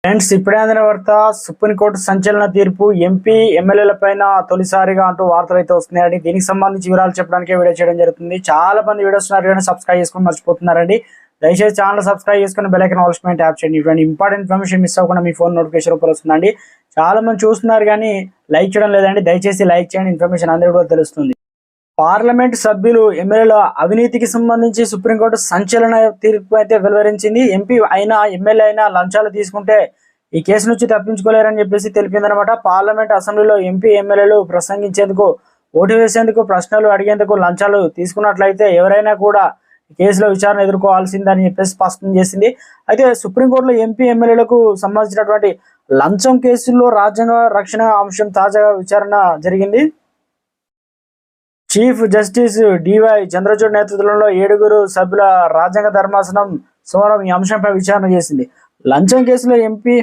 Friends, ఇప్పుడే అందిన వార్త. సుప్రీంకోర్టు సంచలన తీర్పు ఎంపీ ఎమ్మెల్యేల పైన తొలిసారిగా అంటూ వార్తలు అయితే వస్తున్నాయండి. దీనికి సంబంధించి వివరాలు చెప్పడానికి వీడియో చేయడం జరుగుతుంది. చాలా మంది వీడియోస్ కానీ సబ్స్క్రైబ్ చేసుకొని మర్చిపోతున్నారండి. దయచేసి ఛానల్ సబ్స్క్రైబ్ చేసుకుని బెల్ ఐకాన్ ఆల్ ట్యాప్ చేయండి. ఇటువంటి ఇంపార్టెంట్ ఇన్ఫర్మేషన్ మిస్ అవ్వకుండా మీ ఫోన్ నోటిఫికేషన్ రూపంలో వస్తుందండి. చాలా మంది చూస్తున్నారు కానీ లైక్ చేయడం లేదండి. దయచేసి లైక్ చేయండి, ఇన్ఫర్మేషన్ అందరికీ కూడా తెలుస్తుంది. పార్లమెంట్ సభ్యులు ఎమ్మెల్యేల అవినీతికి సంబంధించి సుప్రీంకోర్టు సంచలన తీర్పు అయితే వెలువరించింది. ఎంపీ అయినా ఎమ్మెల్యే అయినా లంచాలు తీసుకుంటే ఈ కేసు నుంచి తప్పించుకోలేరని చెప్పేసి తెలిపిందనమాట. పార్లమెంట్ అసెంబ్లీలో ఎంపీ ఎమ్మెల్యేలు ప్రసంగించేందుకు, ఓటు వేసేందుకు, ప్రశ్నలు అడిగేందుకు లంచాలు తీసుకున్నట్లయితే ఎవరైనా కూడా ఈ కేసులో విచారణ ఎదుర్కోవాల్సిందని చెప్పేసి స్పష్టం చేసింది. అయితే సుప్రీంకోర్టులో ఎంపీ ఎమ్మెల్యేలకు సంబంధించినటువంటి లంచం కేసుల్లో రాజ్యాంగ రక్షణ అంశం తాజాగా విచారణ జరిగింది. చీఫ్ జస్టిస్ డివై చంద్రచూడ్ నేతృత్వంలో 7 సభ్యుల రాజ్యాంగ ధర్మాసనం సోమవారం ఈ అంశంపై విచారణ చేసింది. లంచం కేసులో ఎంపీ